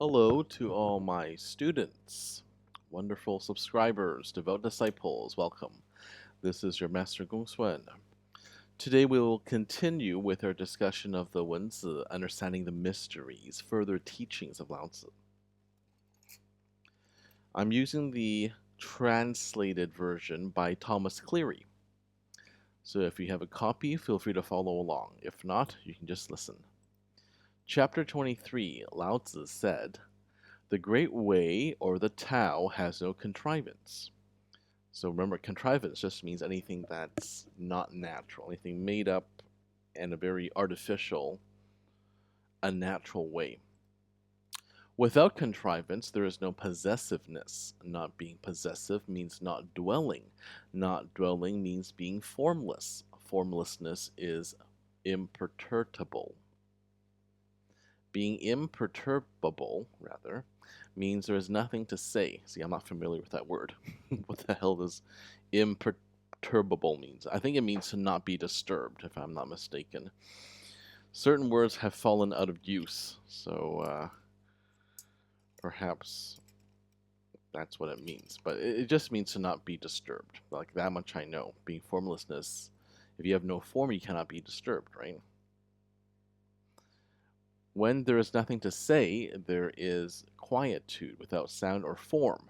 Hello to all my students, wonderful subscribers, devout disciples, welcome. This is your Master GongSun. Today we will continue with our discussion of the WenZi, understanding the mysteries, further teachings of LaoZi. I'm using the translated version by Thomas Cleary. So if you have a copy, feel free to follow along. If not, you can just listen. Chapter 23, LaoZi said, "The great way, or the Tao, has no contrivance." So remember, contrivance just means anything that's not natural, anything made up in a very artificial, unnatural way. Without contrivance, there is no possessiveness. Not being possessive means not dwelling. Not dwelling means being formless. Formlessness is imperturbable. Being imperturbable, rather, means there is nothing to say. See, I'm not familiar with that word. What the hell does imperturbable means? I think it means to not be disturbed, if I'm not mistaken. Certain words have fallen out of use, so perhaps that's what it means. But it just means to not be disturbed. Like, that much I know. Being formlessness, if you have no form, you cannot be disturbed, right? When there is nothing to say, there is quietude without sound or form.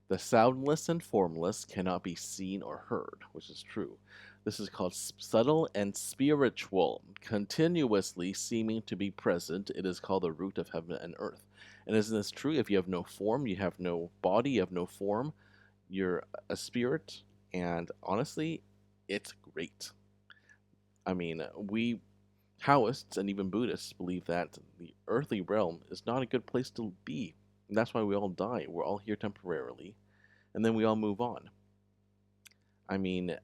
The soundless and formless cannot be seen or heard, which is true. This is called subtle and spiritual. Continuously seeming to be present, it is called the root of heaven and earth. And isn't this true? If you have no form, you have no body, you have no form, you're a spirit, and honestly, it's great. I mean, we Taoists and even Buddhists believe that the earthly realm is not a good place to be. And that's why we all die. We're all here temporarily, and then we all move on. I mean,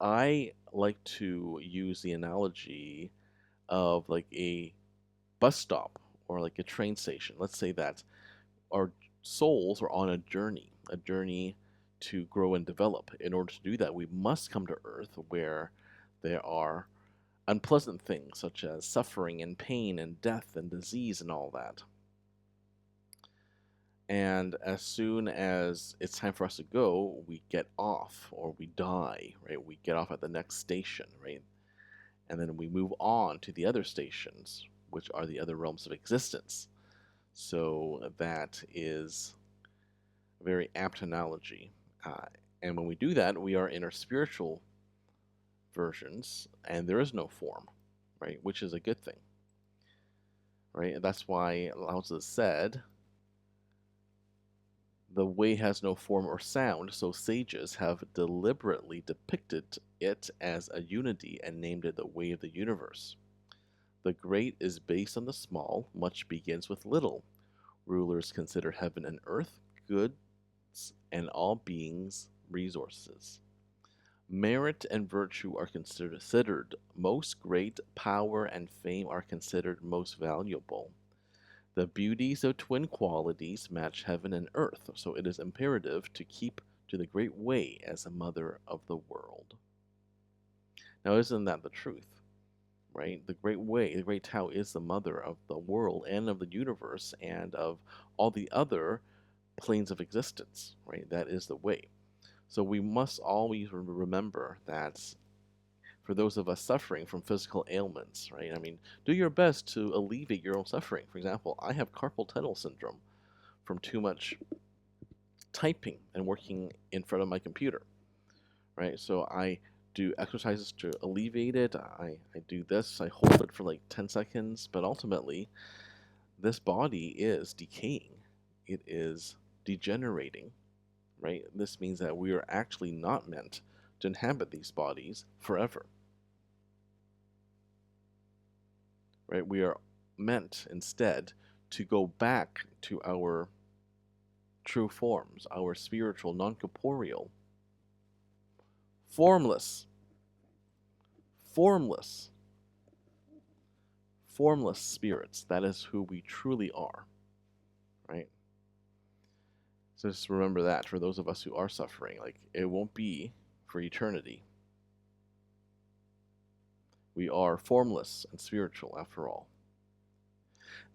I like to use the analogy of like a bus stop or like a train station. Let's say that our souls are on a journey to grow and develop. In order to do that, we must come to Earth where there are unpleasant things such as suffering and pain and death and disease and all that. And as soon as it's time for us to go, we get off or we die, right? We get off at the next station, right? And then we move on to the other stations, which are the other realms of existence. So that is a very apt analogy. And when we do that, we are in our spiritual versions, and there is no form, right? Which is a good thing, right? And that's why LaoZi said, "The way has no form or sound, so sages have deliberately depicted it as a unity and named it the way of the universe. The great is based on the small, much begins with little. Rulers consider heaven and earth, goods, and all beings resources. Merit and virtue are considered most great, power and fame are considered most valuable. The beauties of twin qualities match heaven and earth, so it is imperative to keep to the great way as a mother of the world." Now, isn't that the truth, right? The great way, the great Tao is the mother of the world and of the universe and of all the other planes of existence, right? That is the way. So we must always remember that for those of us suffering from physical ailments, right? I mean, do your best to alleviate your own suffering. For example, I have carpal tunnel syndrome from too much typing and working in front of my computer, right? So I do exercises to alleviate it. I do this, I hold it for like 10 seconds, but ultimately, this body is decaying, it is degenerating, right? This means that we are actually not meant to inhabit these bodies forever, right? We are meant instead to go back to our true forms, our spiritual, non corporeal, formless, formless, formless spirits. That is who we truly are, right? So just remember that for those of us who are suffering, like, it won't be for eternity. We are formless and spiritual after all.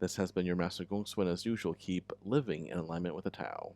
This has been your Master GongSun. As usual, keep living in alignment with the Tao.